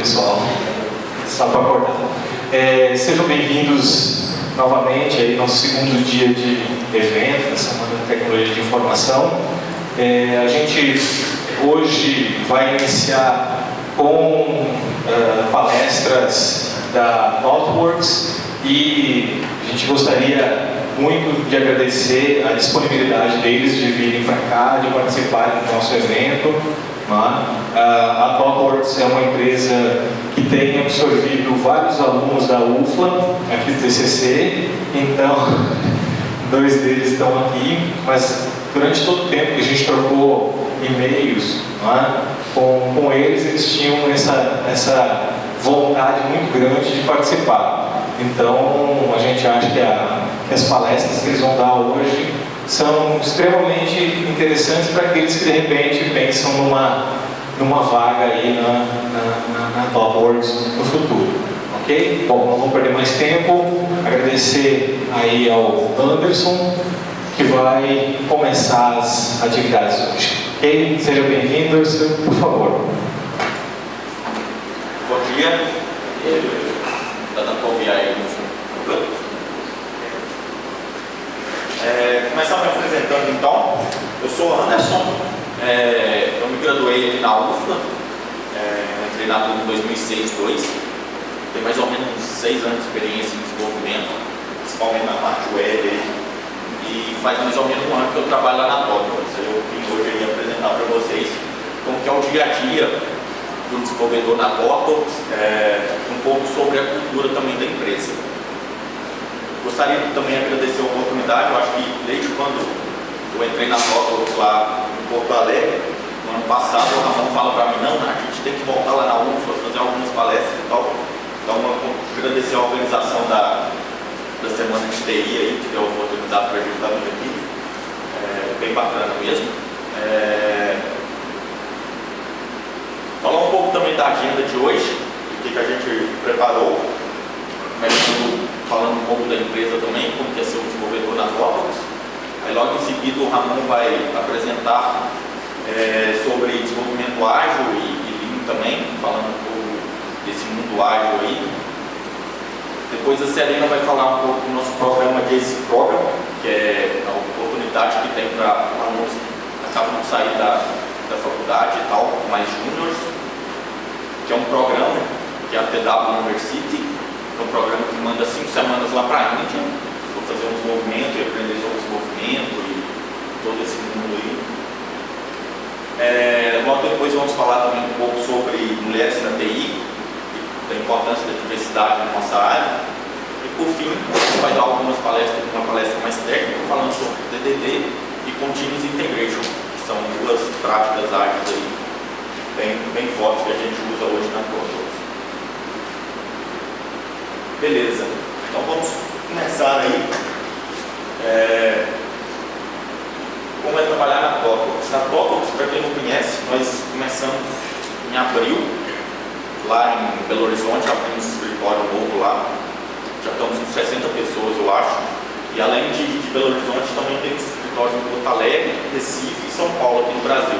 pessoal. Só para acordar. Sejam bem-vindos novamente aí no nosso segundo dia de evento da Semana de Tecnologia de Informação. A gente hoje vai iniciar com palestras da Thoughtworks e a gente gostaria muito de agradecer a disponibilidade deles de virem para cá, de participarem do nosso evento. A Thoughtworks é uma empresa que tem absorvido vários alunos da UFLA, aqui do TCC, então dois deles estão aqui, mas durante todo o tempo que a gente trocou e-mails com eles, eles tinham essa vontade muito grande de participar. Então a gente acha que as palestras que eles vão dar hoje são extremamente interessantes para aqueles que de repente pensam numa vaga aí na Thoughtworks no futuro, ok? Bom, não vou perder mais tempo, agradecer aí ao Anderson que vai começar as atividades hoje, ok? Seja bem-vindo, Anderson, por favor. Bom dia, está dando para ouvir aí no fundo. Começar me apresentando então. Eu sou o Anderson, eu me graduei aqui na UFLA, entrei na turma em 2006-2002, tenho mais ou menos uns 6 anos de experiência em desenvolvimento, principalmente na parte web, e faz mais ou menos 1 ano que eu trabalho lá na Thoughtworks. Eu vim hoje aí apresentar para vocês como que é o dia a dia do desenvolvedor na Thoughtworks, um pouco sobre a cultura também da empresa. Gostaria de também agradecer a oportunidade. Eu acho que desde quando eu entrei na Thoughtworks lá em Porto Alegre, no ano passado, o Ramon fala para mim, não, a gente tem que voltar lá na UFLA, fazer algumas palestras e tal. Então, eu agradecer a organização da Semana de TI aí, que deu a oportunidade para a gente estar vindo aqui. Bem bacana mesmo. Falar um pouco também da agenda de hoje, o que a gente preparou. Falando um pouco da empresa também, como que é ser um desenvolvedor na Thoughtworks. Aí logo em seguida o Ramon vai apresentar sobre desenvolvimento ágil e Lean também, falando um pouco desse mundo ágil aí. Depois a Selena vai falar um pouco do nosso programa JC Program, que é a oportunidade que tem para alunos que acabam de sair da faculdade e tal, mais júniores, que é um programa que é a TW University. É um programa que manda 5 semanas lá para a Índia, para fazer um desenvolvimento e aprender sobre desenvolvimento e todo esse mundo aí. Logo depois vamos falar também um pouco sobre mulheres na TI, da importância da diversidade na nossa área. E por fim, a gente vai dar uma palestra mais técnica, falando sobre TDD e Continuous Integration, que são 2 práticas ágeis aí, bem fortes que a gente usa hoje na Thoughtworks. Beleza, então vamos começar aí. Como é trabalhar na Thoughtworks? Na Thoughtworks, para quem não conhece, nós começamos em abril, lá em Belo Horizonte, abrimos um escritório novo lá. Já estamos com 60 pessoas, eu acho. E além de Belo Horizonte, também temos escritórios em Porto Alegre, Recife e São Paulo, aqui no Brasil.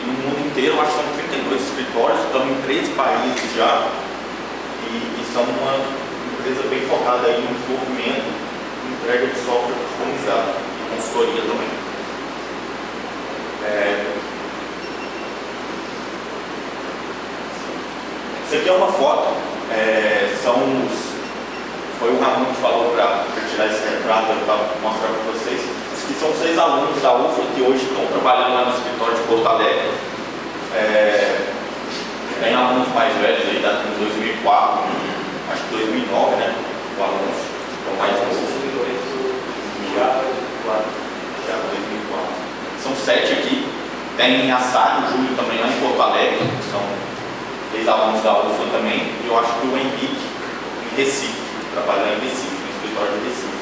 E no mundo inteiro, eu acho que são 32 escritórios, estamos em 13 países já. E somos uma empresa bem focada aí no desenvolvimento e entrega de software customizado e consultoria também. Isso aqui é uma foto, foi o Ramon que falou para tirar esse retrato para mostrar para vocês. Esses aqui são 6 alunos da UFLA que hoje estão trabalhando lá no escritório de Porto Alegre. Tem alunos mais velhos aí, da 2004, acho que 2009, né? O aluno é o mais novo. Já 2004. São 7 aqui. Tem a Sara e o Júlio também lá em Porto Alegre, que são 3 alunos da UFLA também. E eu acho que o Henrique em Recife, trabalhando em Recife, no escritório de Recife.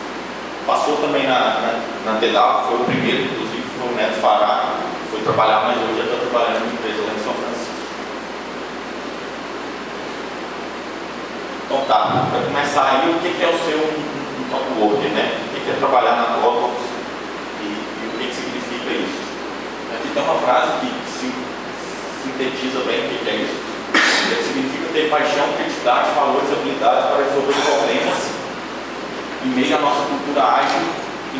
Passou também na TW, foi o primeiro, inclusive, foi o Neto Fará, foi trabalhar, mas hoje já está trabalhando em empresa lá em São Francisco. Então tá, para começar aí, o que é o seu Thoughtworker, né? O que é trabalhar na Thoughtworks e o que significa isso? Aqui tem uma frase que sintetiza bem o que é isso. Significa ter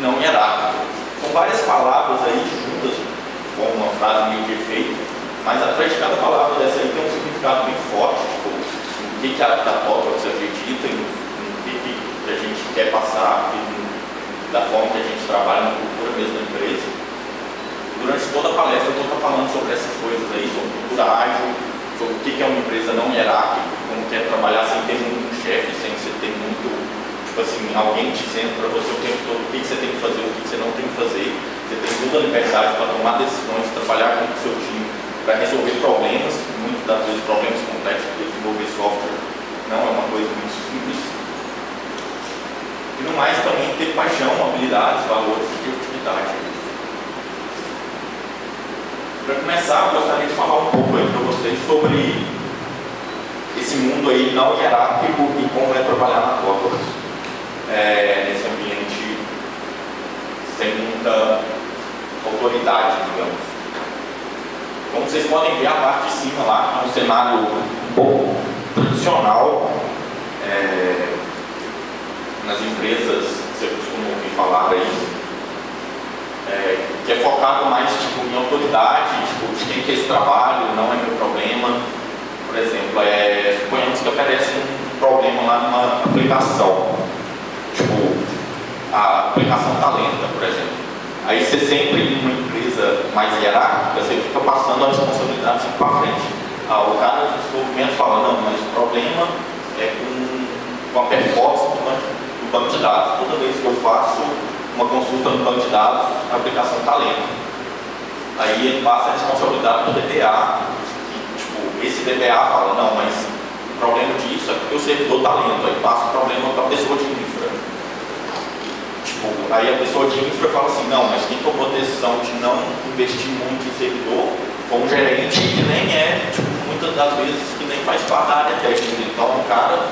não hierárquico. São várias palavras aí juntas, com uma frase meio de efeito, mas atrás de cada palavra dessa aí tem um significado bem forte, tipo, o que a Totox acredita, em o que a gente quer passar, da forma que a gente trabalha na cultura mesmo da empresa. Durante toda a palestra eu vou estar falando sobre essas coisas aí, sobre cultura ágil, sobre o que é uma empresa não hierárquica, como quer trabalhar sem ter muito chefe, sem você ter muito, tipo assim, alguém dizendo para você o tempo todo o que você tem que fazer, o que você não tem que fazer. Você tem toda a liberdade para tomar decisões, trabalhar com o seu time, para resolver problemas, muitas das vezes problemas complexos, porque desenvolver software não é uma coisa muito simples. E no mais também ter paixão, habilidades, valores e criatividade. Para começar, eu gostaria de falar um pouco aí para vocês sobre esse mundo aí não hierárquico e como é trabalhar na Totox. Nesse ambiente sem muita autoridade, digamos. Como vocês podem ver, a parte de cima lá é um cenário um pouco tradicional nas empresas que você costuma ouvir falar aí, que é focado mais tipo, em autoridade, tipo, de quem quer esse trabalho, não é meu problema. Por exemplo, suponhamos que aparece um problema lá numa aplicação, tipo, a aplicação está lenta, por exemplo. Aí você sempre, em uma empresa mais hierárquica, você fica passando a responsabilidade sempre para frente. O cara de desenvolvimento fala, não, mas o problema é com a performance do banco de dados. Toda vez que eu faço uma consulta no banco de dados, a aplicação está lenta. Aí ele passa a responsabilidade do DBA. E, tipo, esse DBA fala, não, mas o problema disso é porque o servidor está lento. Aí passa o problema para a pessoa de infra. Tipo, aí a pessoa de infra fala assim, não, mas quem tomou a decisão de não investir muito em servidor foi um gerente que nem tipo, muitas das vezes que nem faz parte da área técnica. Então, o cara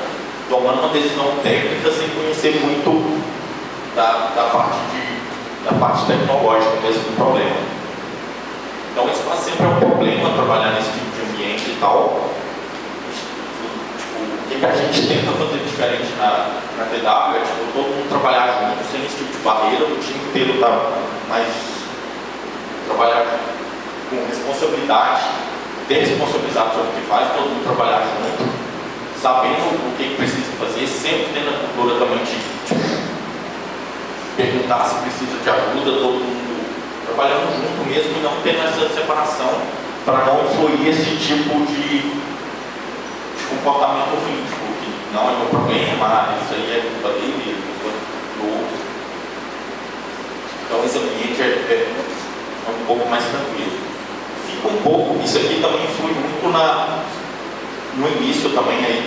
tomando uma decisão técnica sem conhecer muito da parte tecnológica mesmo do problema. Então isso quase sempre é um problema trabalhar nesse tipo de ambiente e tal. Tipo, o que a gente tenta fazer diferente na TW é tipo, todo mundo trabalhar junto, sem esse tipo de barreira, o time inteiro trabalhar com responsabilidade, ter responsabilidade sobre o que faz, todo mundo trabalhar junto, sabendo o que precisa fazer, sempre tendo a cultura também de perguntar se precisa de ajuda, todo mundo trabalhando junto mesmo e não tendo essa separação para não influir esse tipo de comportamento ruim, tipo, que não é meu problema, isso aí é culpa dele, é culpa do outro. Então esse ambiente é um pouco mais tranquilo. Fica um pouco, isso aqui também influi muito no início também aí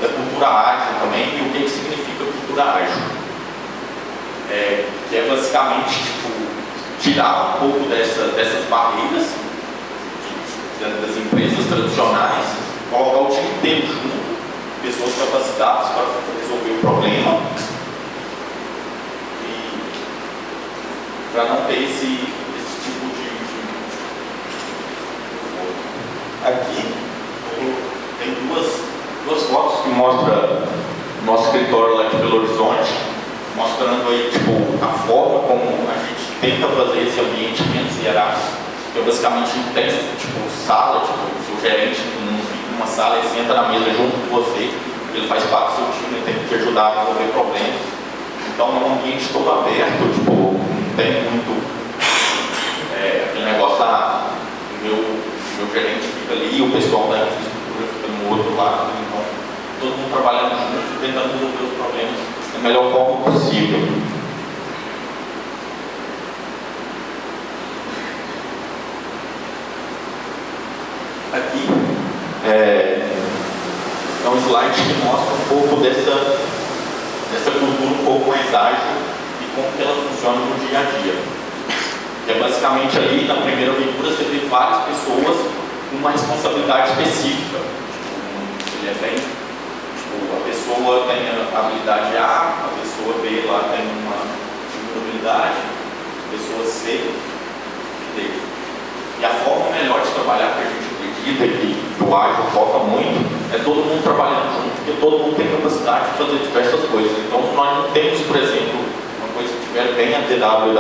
da cultura ágil também e o que significa cultura ágil. Que é basicamente tipo, tirar um pouco dessas barreiras das empresas tradicionais, colocar o time inteiro junto, pessoas capacitadas para resolver o problema e para não ter esse tipo de... Aqui tem duas fotos que mostram nosso escritório lá de Belo Horizonte, mostrando aí tipo, a forma como a gente tenta fazer esse ambiente menos hierárquico. Eu basicamente não tenho tipo, sala, tipo, o seu gerente não fica numa sala, ele senta na mesa junto com você, ele faz parte do seu time, ele tem que te ajudar a resolver problemas. Então é um ambiente todo aberto, tipo, não tem muito aquele negócio lá, o meu gerente fica ali, o pessoal da infraestrutura fica no outro lado, então todo mundo trabalhando junto, tentando resolver os problemas da melhor forma possível. Aqui é um slide que mostra um pouco dessa cultura um pouco mais ágil e como que ela funciona no dia a dia. Que é basicamente ali, na primeira aventura, você vê várias pessoas com uma responsabilidade específica. Ele é bem... a pessoa tem a habilidade A, a pessoa B lá tem uma segunda habilidade, a pessoa C e D. E a forma melhor de trabalhar que a gente acredita e que o ágil foca muito é todo mundo trabalhando junto, porque todo mundo tem capacidade de fazer diversas coisas. Então nós não temos, por exemplo, uma a TW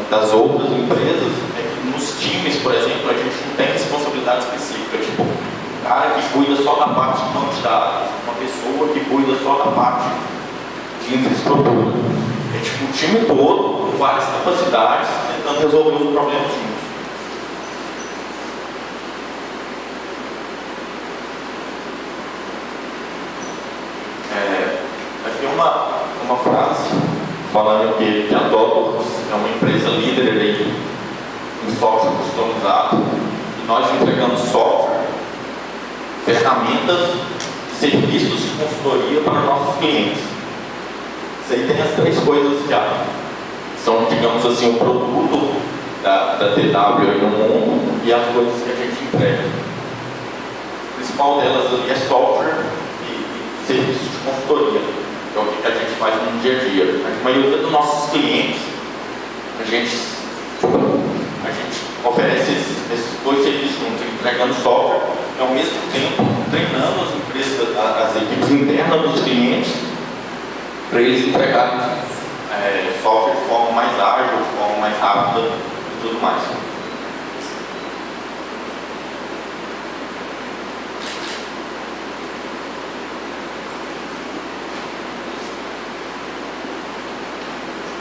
das outras empresas é que nos times, por exemplo, a gente não tem responsabilidade específica, tipo, um cara que cuida só da parte de banco de dados, uma pessoa que cuida só da parte de infraestrutura. É tipo o time todo, com várias capacidades, tentando resolver os problemas juntos. Aqui uma frase falando que a TOTOS é uma empresa líder aí em software customizado e nós entregamos software, ferramentas, serviços de consultoria para nossos clientes. Isso aí tem as três coisas que são, digamos assim, o produto da TW aí no mundo e as coisas que a gente entrega. O principal delas ali é software e serviços de consultoria, que é o que a gente faz no dia a dia. A maioria dos nossos clientes, a gente oferece esses dois serviços juntos, entregando software e ao mesmo tempo treinando as empresas, as equipes internas dos clientes, para eles entregarem software de forma mais ágil, de forma mais rápida e tudo mais.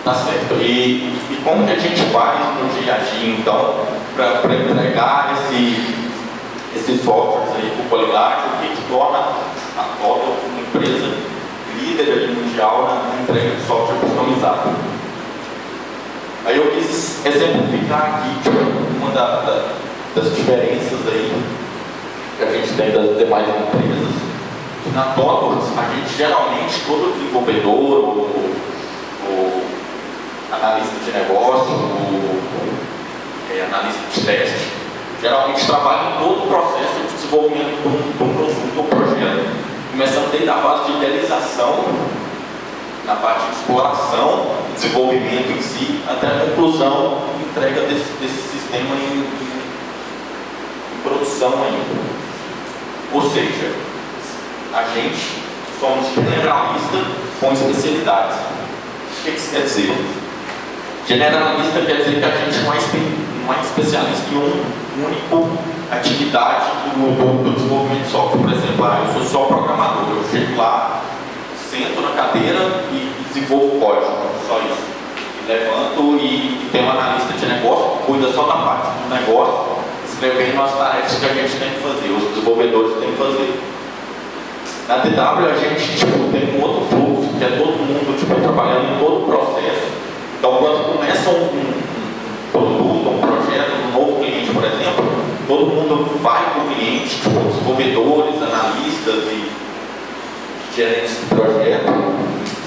Tá certo. E como que a gente faz no dia a dia, então, para entregar esses softwares aí para o Polyglot, o que torna a TOTOS uma empresa líder mundial na entrega de software customizado? Aí eu quis exemplificar aqui uma das diferenças aí que a gente tem das demais empresas. Na TOTOS, a gente geralmente, todo desenvolvedor ou analista de negócio, analista de teste, geralmente trabalha em todo o processo de desenvolvimento de um produto ou projeto, começando desde a fase de idealização, na parte de exploração, desenvolvimento em si, até a conclusão e entrega desse sistema em produção ainda. Ou seja, a gente somos generalistas com especialidades. O que isso quer dizer? Generalista quer dizer que a gente não é especialista em uma única atividade do desenvolvimento de software. Por exemplo, eu sou só programador, eu chego lá, sento na cadeira e desenvolvo código, só isso. E levanto e tem um analista de negócio que cuida só da parte do negócio, escrevendo as tarefas que a gente tem que fazer, os desenvolvedores têm que fazer. Na TW a gente tem um outro fluxo, que é todo mundo trabalhando em todo o processo. Então, quando começa um produto, um projeto, um novo cliente, por exemplo, todo mundo vai com o cliente, desenvolvedores, analistas e gerentes de projeto,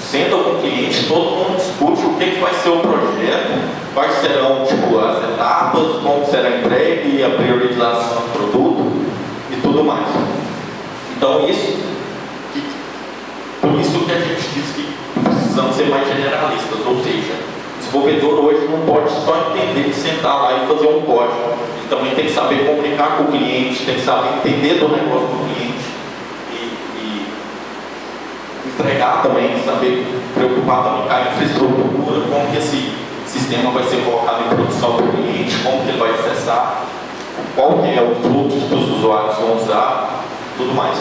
sentam com o cliente, todo mundo discute o que vai ser o projeto, quais serão as etapas, como será entregue, a priorização do produto e tudo mais. Então, por isso que a gente diz que precisamos ser mais generalistas, ou seja, o desenvolvedor hoje não pode só entender de sentar lá e fazer um código. Ele também tem que saber comunicar com o cliente, tem que saber entender do negócio do cliente e entregar também, saber preocupar também com a infraestrutura, como que esse sistema vai ser colocado em produção para o cliente, como que ele vai acessar, qual que é o fluxo que os usuários vão usar, tudo mais.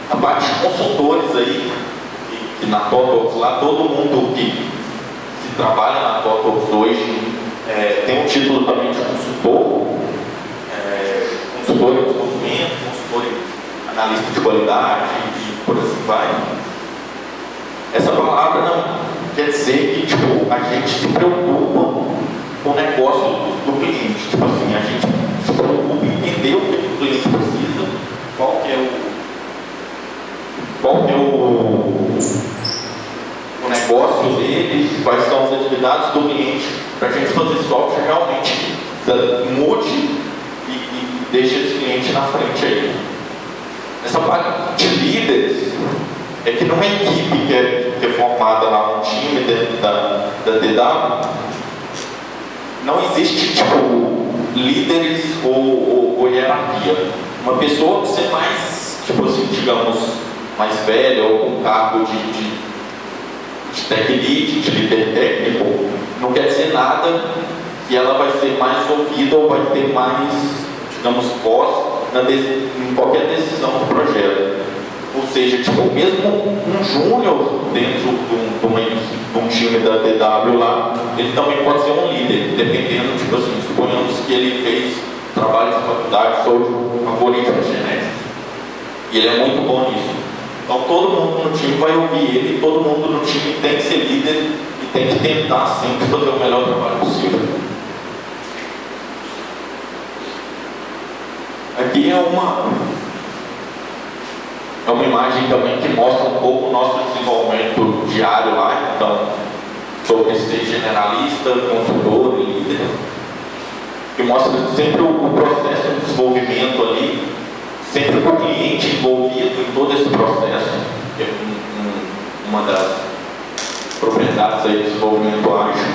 A parte de consultores aí, que na TOTOS lá, todo mundo que trabalha na TOTOS hoje tem um título também de consultor, consultor em desenvolvimento, consultor em analista de qualidade e por assim vai. Essa palavra não quer dizer que a gente se preocupa com o negócio do cliente. A gente se preocupa em entender o que o cliente precisa, qual que é o negócio dele, quais são as atividades do cliente, para a gente fazer software realmente mude e deixe esse cliente na frente aí. Essa parte de líderes é que numa equipe que é formada lá, um time dentro da TW, não existe líderes ou hierarquia. Uma pessoa que ser mais, digamos, mais velha ou com cargo de tech lead, de líder técnico, não quer jornada que ela vai ser mais ouvida ou vai ter mais, digamos, voz em qualquer decisão do projeto. Ou seja, tipo, mesmo um júnior dentro de um time da DW lá, ele também pode ser um líder, dependendo, tipo assim, suponhamos que ele fez trabalho de faculdade sobre algoritmos genéticos. E ele é muito bom nisso. Então todo mundo no time vai ouvir ele, todo mundo no time tem que ser líder e tem que tentar sempre fazer o melhor trabalho possível. Aqui é uma imagem também que mostra um pouco o nosso desenvolvimento diário lá, então, sobre ser generalista, consultor e líder, que mostra sempre o processo de desenvolvimento ali, sempre com o cliente envolvido em todo esse processo, que é uma das propriedades aí do desenvolvimento ágil.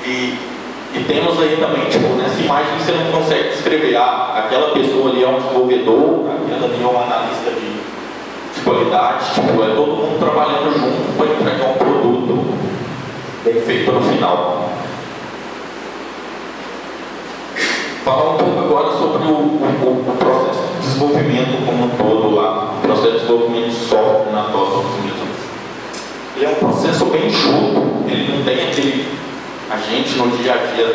E temos aí também, tipo, nessa imagem você não consegue descrever, aquela pessoa ali é um desenvolvedor, aquela ali é um analista de qualidade, tipo, é todo mundo trabalhando junto para entregar um produto bem feito no final. Falar um pouco agora sobre o processo de desenvolvimento como um todo lá, o processo de desenvolvimento de software na TOTOS mesmo. Ele é um processo bem enxuto, ele não tem aquele... A gente, no dia a dia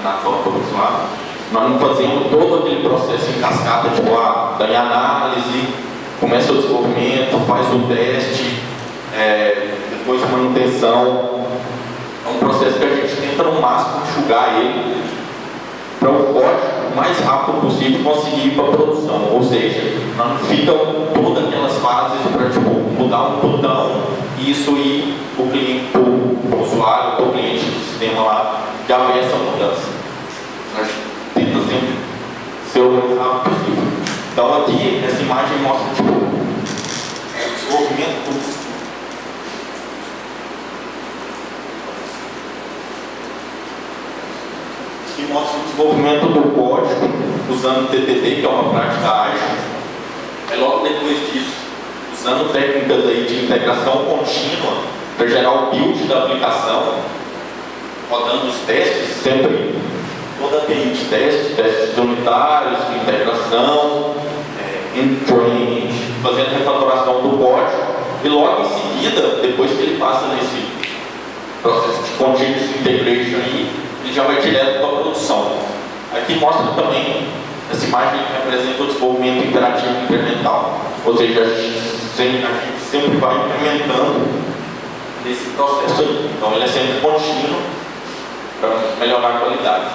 na TOTOS lá, nós não fazemos todo aquele processo em cascata, tipo, daí análise, começa o desenvolvimento, faz o teste, depois manutenção. É um processo que a gente tenta no máximo enxugar ele para o código o mais rápido possível conseguir ir para a produção. Ou seja, não fica todas aquelas fases para mudar um botão e isso ir para o cliente, para o usuário, para o cliente do sistema lá, já vê essa mudança. A gente tenta sempre ser o mais rápido possível. Então aqui, essa imagem mostra o desenvolvimento que mostra o desenvolvimento do código usando o TDD, que é uma prática ágil. Logo depois disso, usando técnicas aí de integração contínua para gerar o build da aplicação, rodando os testes, sempre toda a API de testes unitários, de integração, end-to-end, fazendo refatoração do código, e logo em seguida, depois que ele passa nesse processo de continuous integration aí, ele já vai direto para a produção. Aqui mostra também, essa imagem representa o desenvolvimento interativo incremental, ou seja, a gente sempre vai incrementando nesse processo aí. Então ele é sempre contínuo para melhorar a qualidade.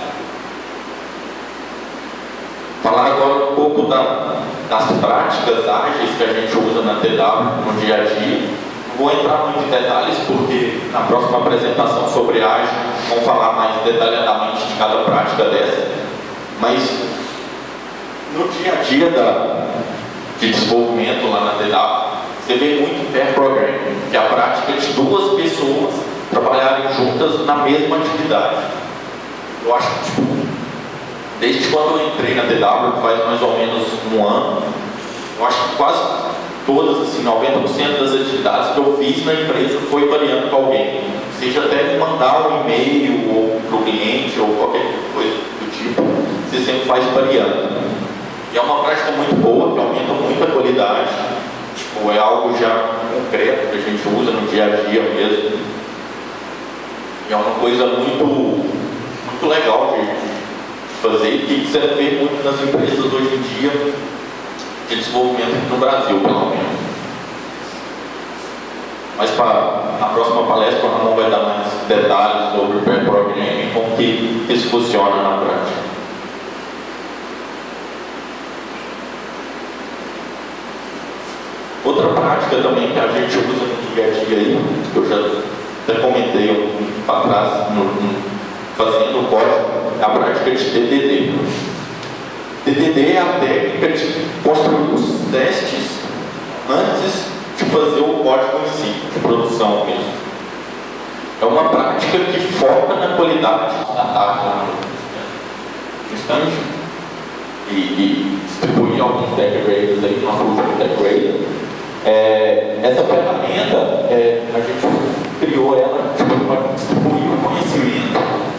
Falar agora um pouco das práticas ágeis que a gente usa na TW no dia a dia. Não vou entrar muito em detalhes porque na próxima apresentação sobre ágil vamos falar mais detalhadamente de cada prática dessa, mas no dia a dia de desenvolvimento lá na TW você vê muito pair programming, que é a prática de duas pessoas trabalharem juntas na mesma atividade. Eu acho que desde quando eu entrei na TW, faz mais ou menos um ano, eu acho que quase todas, assim, 90% das atividades que eu fiz na empresa foi variando com alguém. Seja até mandar um e-mail ou para o cliente ou qualquer coisa do tipo, você sempre faz variando. E é uma prática muito boa, que aumenta muito a qualidade. Tipo, é algo já concreto que a gente usa no dia a dia mesmo. E é uma coisa muito legal de fazer e que você vê muito nas empresas hoje em dia de desenvolvimento no Brasil, pelo menos. Mas na próxima palestra o Ramon vai dar mais detalhes sobre o pair programming e como que isso funciona na prática. Outra prática também que a gente usa no dia a dia aí, que eu já até comentei um pouco para trás, fazendo o código, é a prática de TDD. TDD é a técnica de construir os testes antes de fazer o código em si, de produção mesmo. É uma prática que foca na qualidade da taxa no stand e distribuir alguns decorators aí, nosso último decorator. Essa ferramenta, a gente criou ela para distribuir o conhecimento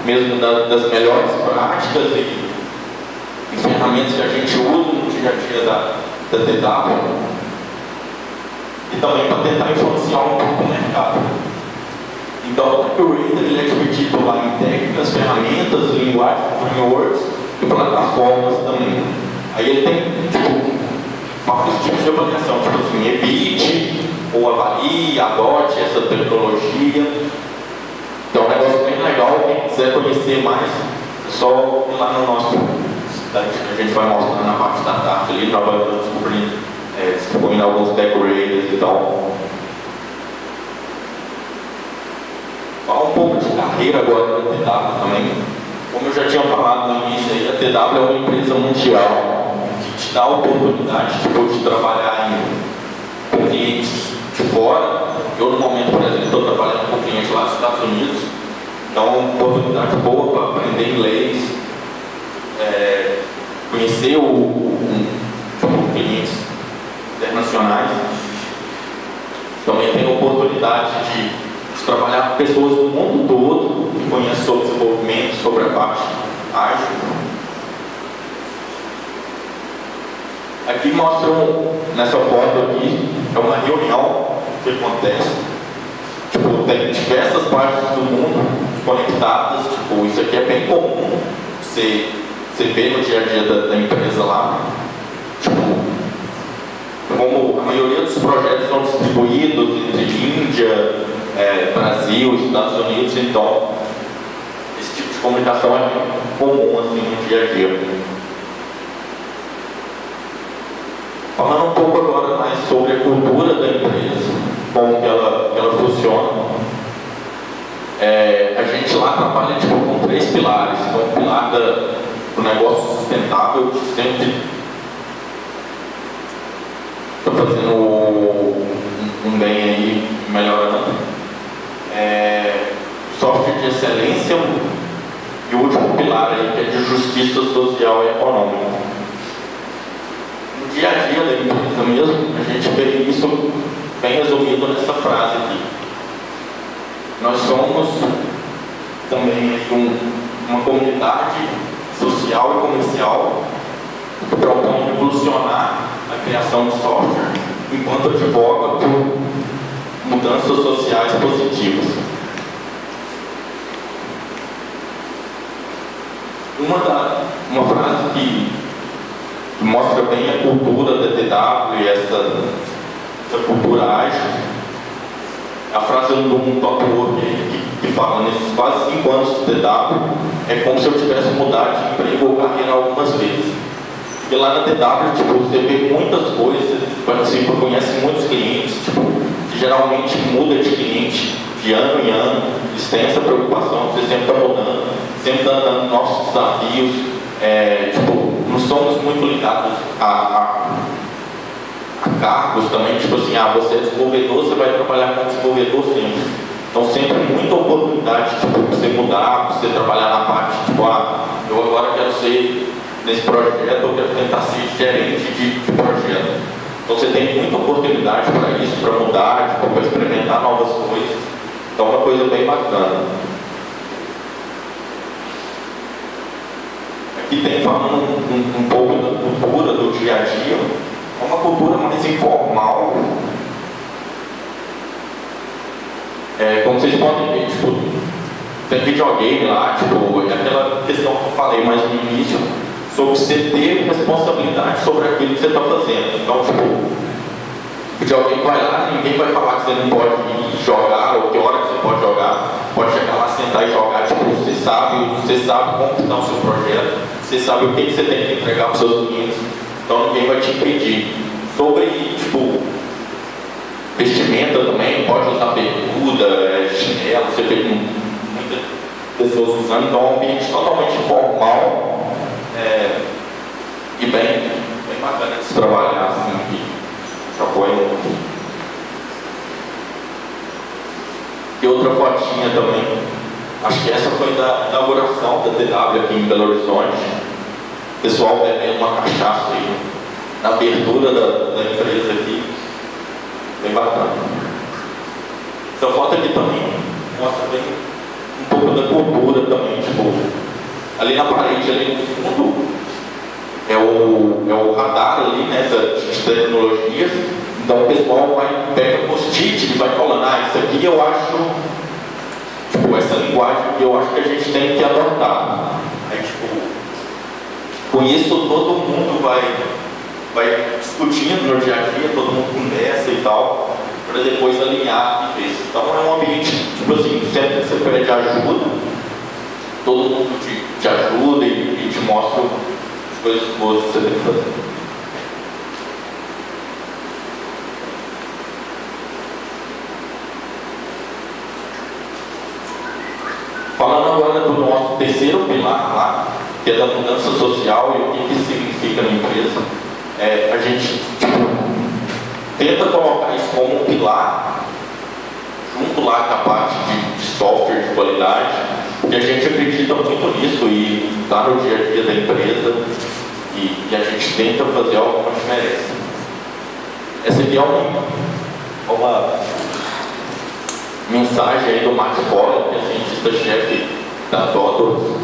mesmo das melhores práticas e ferramentas que a gente usa no dia a dia da TW, e também para tentar influenciar um pouco o mercado. Então, o Decorator ele é dividido lá em técnicas, ferramentas, linguagens, frameworks e plataformas também. Aí ele tem vários tipos de avaliação, tipo assim, evite ou avalie, adote essa tecnologia. Então, é um negócio bem legal. Quem quiser conhecer mais, é só ir lá no nosso site. A gente vai mostrando na parte da tarde ali, trabalhando, distribuindo alguns decorators e tal. Falar um pouco de carreira agora da TW também. Como eu já tinha falado no início, aí, a TW é uma empresa mundial que te dá a oportunidade de trabalhar com clientes de fora. Eu, no momento, por exemplo, estou trabalhando com clientes lá dos Estados Unidos. Então, é uma oportunidade boa para aprender inglês, conhecer clientes internacionais. Também tem a oportunidade de trabalhar com pessoas do mundo todo que conhecem sobre desenvolvimento, sobre a parte ágil. Aqui mostram, nessa foto aqui, é uma reunião que acontece. Tem diversas partes do mundo conectadas. Isso aqui é bem comum. Você vê no dia a dia da empresa lá. Como a maioria dos projetos são distribuídos entre Índia, Brasil, Estados Unidos, então esse tipo de comunicação é bem comum assim, no dia a dia. Falando um pouco agora mais sobre a cultura da empresa, como que ela funciona. A gente lá trabalha com 3 pilares. Então, o pilar do negócio sustentável, que sempre está fazendo um bem aí, melhorando. Software de excelência e o último pilar aí, que é de justiça social e econômica. No dia a dia da empresa mesmo, a gente vê isso bem resumido nessa frase aqui. Nós somos também uma comunidade social e comercial que propõe revolucionar a criação de software enquanto advoga por mudanças sociais positivas. Uma frase que mostra bem a cultura da TW e essa cultura ágil, a frase do autor que fala: nesses quase 5 anos de TW, é como se eu tivesse mudado de emprego ou carreira algumas vezes. E lá na TW, você vê muitas coisas, participa, conhece muitos clientes, que geralmente muda de cliente de ano em ano. Eles têm essa preocupação, você sempre está mudando, sempre está dando novos desafios. Não somos muito ligados a cargos também, você é desenvolvedor, você vai trabalhar como desenvolvedor sempre. Então sempre muita oportunidade para você mudar, para você trabalhar na parte, eu agora quero ser nesse projeto, eu quero tentar ser gerente de projeto. Então você tem muita oportunidade para isso, para mudar, para experimentar novas coisas. Então é uma coisa bem bacana. Aqui tem falando um pouco da cultura do dia a dia. É uma cultura mais informal. Como vocês podem ver, tem videogame lá, aquela questão que eu falei mais no início, sobre você ter responsabilidade sobre aquilo que você está fazendo. Então, o videogame vai lá, ninguém vai falar que você não pode ir jogar, ou que hora que você pode jogar. Pode chegar lá, sentar e jogar, você sabe como está o seu projeto, você sabe o que você tem que entregar para os seus clientes. Então ninguém vai te impedir. Sobre, vestimenta também, pode usar bermuda, chinelo, você vê muitas pessoas usando, então é um ambiente totalmente informal e bem bacana de se trabalhar assim, que apoia muito. E outra fotinha também, acho que essa foi da inauguração da TW aqui em Belo Horizonte. O pessoal bebendo uma cachaça aí, na abertura da empresa aqui, bem bacana. Essa foto aqui também mostra bem um pouco da cultura também, Ali na parede, ali no fundo, é o radar ali, né, de tecnologias. Então o pessoal pega post-it e vai falando, isso aqui eu acho, tipo, essa linguagem que eu acho que a gente tem que adotar. Aí, tipo, com isso todo mundo vai discutindo no dia a dia, todo mundo conversa e tal, para depois alinhar e ver. Então é um ambiente, tipo assim, sempre que você pede ajuda, todo mundo te ajuda e te mostra as coisas boas que você tem que fazer. Falando agora do nosso terceiro pilar lá, que é da mudança social e o que isso significa na empresa, a gente tenta colocar isso como um pilar, junto lá com a parte de software de qualidade, que a gente acredita muito nisso e está no dia a dia da empresa e a gente tenta fazer alguma diferença. Essa aqui é uma mensagem aí do Max Foley, que é cientista-chefe da TOTOS.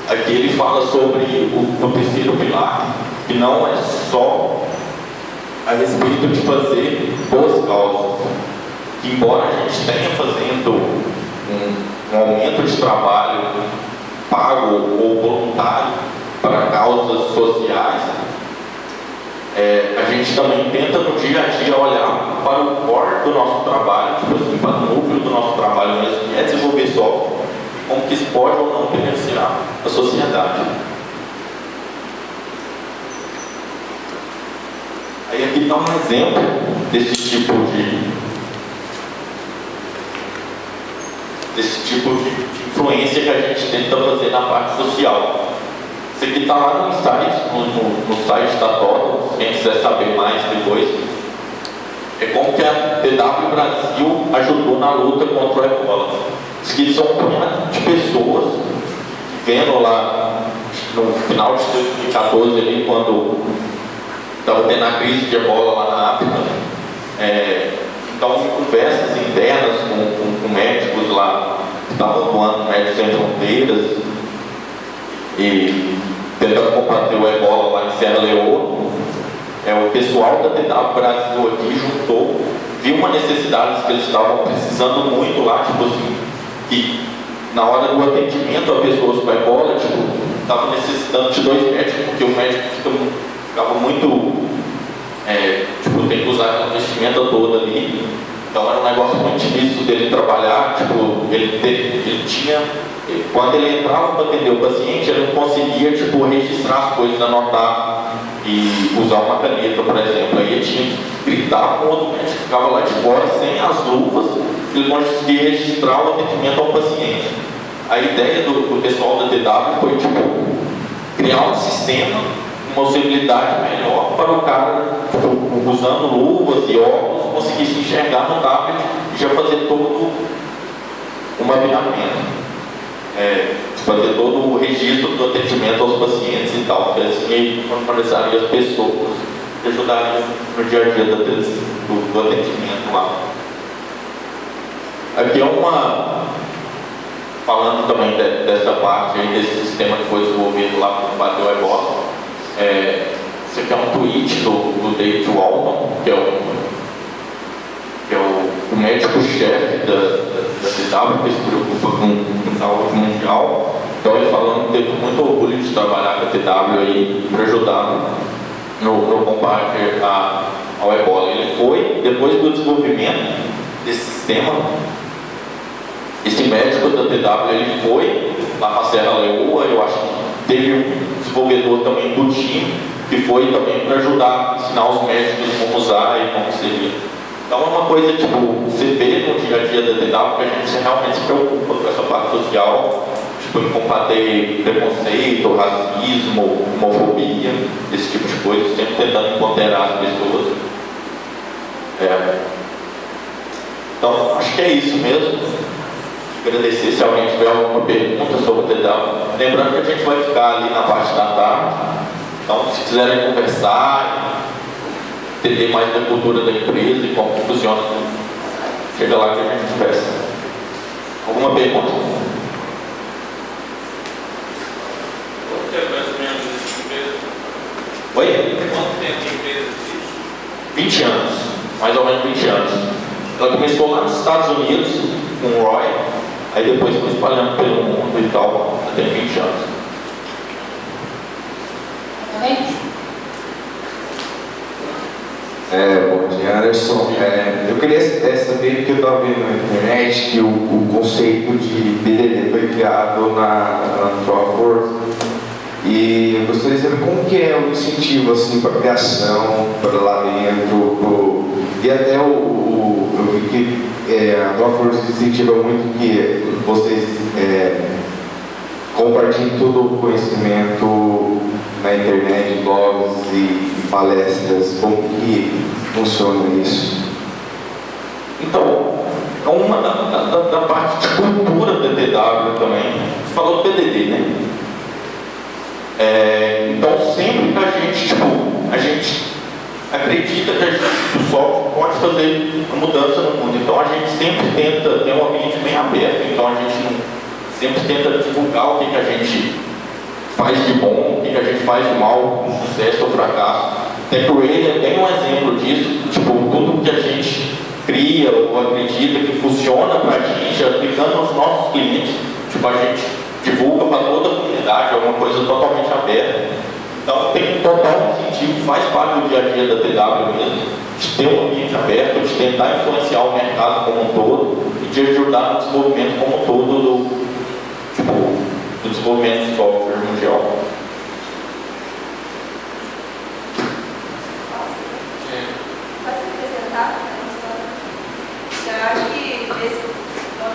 Aqui ele fala sobre o terceiro pilar, que não é só a respeito de fazer boas causas. Que embora a gente tenha fazendo um aumento de trabalho pago ou voluntário para causas sociais, a gente também tenta no dia a dia olhar para o core do nosso trabalho, tipo assim, para o núcleo do nosso trabalho mesmo, que é desenvolver software, e como que isso pode ou não beneficiar a sociedade. Aí aqui está um exemplo desse tipo de influência que a gente tenta fazer na parte social. Isso aqui está lá no site da TOTOS, quem quiser saber mais depois. É como que a TW Brasil ajudou na luta contra o ebola. Isso aqui são um punhado de pessoas vendo lá no final de 2014, ali, quando estava tendo a crise de ebola lá na África. Então, conversas internas com médicos lá, que estavam atuando no Médicos Sem Fronteiras e tentando combater o ebola lá em Serra Leoa. O pessoal da TW Brasil aqui juntou, viu uma necessidade que eles estavam precisando muito lá, tipo assim, que na hora do atendimento a pessoas com ebola, estava necessitando de 2 médicos, porque o médico ficava muito, tem que usar aquela vestimenta toda ali, então era um negócio muito difícil dele trabalhar, ele tinha, quando ele entrava para atender o paciente, ele não conseguia, registrar as coisas, anotar e usar uma caneta, por exemplo. Aí ele tinha que gritar com o outro médico que ficava lá de fora, sem as luvas, ele conseguia registrar o atendimento ao paciente. A ideia do pessoal da TW foi, criar um sistema, uma usabilidade melhor para o cara, usando luvas e óculos, conseguir se enxergar no tablet e já fazer todo o mapeamento. Fazer todo o registro do atendimento aos pacientes e tal, que assim normalizaria as pessoas e ajudaria no dia a dia do atendimento lá. Aqui falando também dessa parte aí, desse sistema que foi desenvolvido lá para combater o ebola. Esse aqui é um tweet do David Walton, que é o médico-chefe da TW, que se preocupa com saúde mundial. Então ele falando que teve muito orgulho de trabalhar com a TW aí para ajudar no combate ao ebola. Ele foi, depois do desenvolvimento desse sistema, esse médico da TW, ele foi lá para a Serra Leoa, eu acho que teve um desenvolvedor também do time, que foi também para ajudar a ensinar os médicos como usar e como seria. Então é uma coisa, você vê no dia a dia da TW que a gente realmente se preocupa com essa parte social, em combater preconceito, racismo, homofobia, esse tipo de coisa, sempre tentando empoderar as pessoas. Então, acho que é isso mesmo. Agradecer se alguém tiver alguma pergunta sobre o TW. Lembrando que a gente vai ficar ali na parte da tarde. Então, se quiserem conversar, entender mais da cultura da empresa e como funciona, chega lá que a gente conversa. Alguma pergunta? Oi? Quanto tempo a empresa existe? 20 anos, mais ou menos 20 anos. Ela começou lá nos Estados Unidos, com o Roy, aí depois foi espalhando pelo mundo e tal, até 20 anos. Bom dia, Anderson. Eu queria saber, porque eu estava vendo na internet que o conceito de BDD foi criado na Proforce, e eu gostaria de saber como que é o incentivo assim, para a criação, para lá dentro, e até eu vi que a Proforce incentiva muito que vocês compartilhem todo o conhecimento na internet, blogs e palestras. Como que funciona isso? Então, é uma da parte de cultura do DTW também. Você falou do PDD, né? Então, sempre que a gente acredita que a gente, o software pode fazer uma mudança no mundo. Então, a gente sempre tenta ter um ambiente bem aberto. Então, a gente sempre tenta divulgar o que a gente faz de bom, o que a gente faz de mal, com sucesso ou fracasso. Até que o Ray é bem um exemplo disso. Tipo, tudo que a gente cria ou acredita que funciona para a gente, aplicando nos nossos clientes, tipo, a gente divulga para toda a comunidade, é uma coisa totalmente aberta. Então tem total incentivo, faz parte do dia a dia da TW mesmo, de ter um ambiente aberto, de tentar influenciar o mercado como um todo e de ajudar no desenvolvimento como um todo do desenvolvimento de software mundial. Pode se apresentar? Eu acho que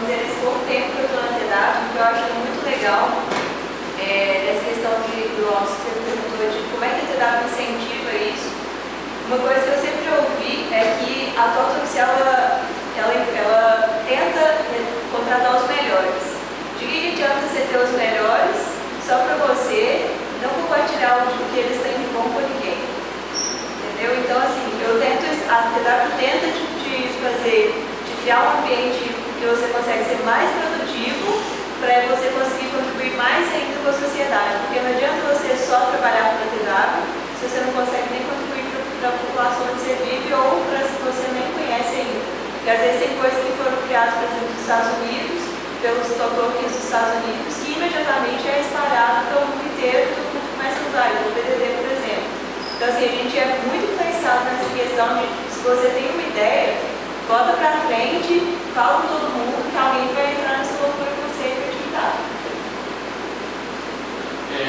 nesse pouco tempo que eu estou na TW, o que eu acho muito legal dessa questão do nosso perguntou de como é que a TW incentiva isso. Uma coisa que eu sempre ouvi é que a Tota Oficial ela tenta contratar os melhores. De que adianta você ter os melhores só para você não compartilhar o que eles têm de bom com ninguém? Entendeu? Então, assim, a TW tenta de criar um ambiente que você consegue ser mais produtivo para você conseguir contribuir mais ainda com a sociedade. Porque não adianta você só trabalhar para a TW se você não consegue nem contribuir para a população onde você vive ou para se você nem conhece ainda. Porque às vezes tem coisas que foram criadas, por exemplo, nos Estados Unidos, pelos tokens dos Estados Unidos, que imediatamente é espalhado para o mundo inteiro, todo mundo começa a usar, o BDD, por exemplo. Então, assim, a gente é muito influenciado nessa questão de, se você tem uma ideia, bota para frente, fala com todo mundo, que alguém vai entrar nessa loucura com você e acreditar.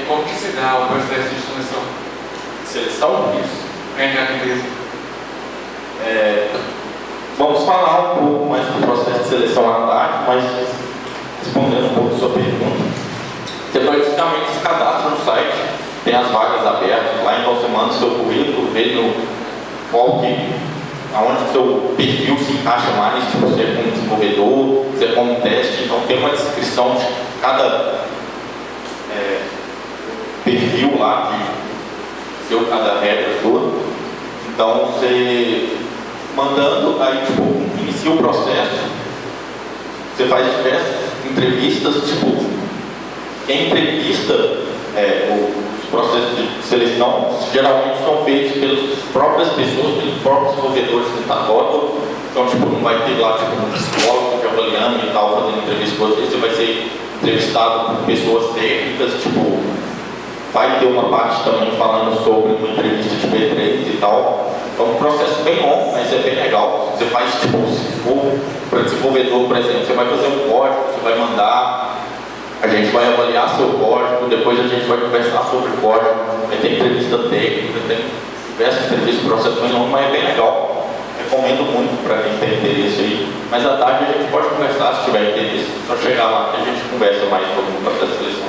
Como que se dá o processo de seleção? Seleção? Isso. Na empresa. Vamos falar um pouco mais do processo de seleção à tarde, mas respondendo um pouco a sua pergunta, você basicamente se cadastra no site, tem as vagas abertas lá, então você manda o seu currículo, vê aonde o seu perfil se encaixa mais, tipo, você é como desenvolvedor, você é como teste, então tem uma descrição de cada perfil lá, de seu cada regra sua. Então você mandando, aí tipo, inicia o processo, você faz diversas entrevistas, tipo, em entrevista, os processos de seleção geralmente são feitos pelas próprias pessoas, pelos próprios desenvolvedores que estão rodando. Então, tipo, não vai ter lá tipo, um psicólogo te avaliando e tal, fazendo entrevista com você vai ser entrevistado por pessoas técnicas, tipo, vai ter uma parte também falando sobre uma entrevista de B3 e tal. Então, é um processo bem longo, mas é bem legal. Você faz, tipo, se for para desenvolvedor, por exemplo, você vai fazer um código, você vai mandar, a gente vai avaliar seu código, depois a gente vai conversar sobre o código, vai ter entrevista técnica, tem diversas entrevistas, processo bem longo, mas é bem legal. Recomendo muito para quem tem interesse aí. Mas à tarde a gente pode conversar se tiver interesse. Só chegar lá que a gente conversa mais sobre o processo de seleção.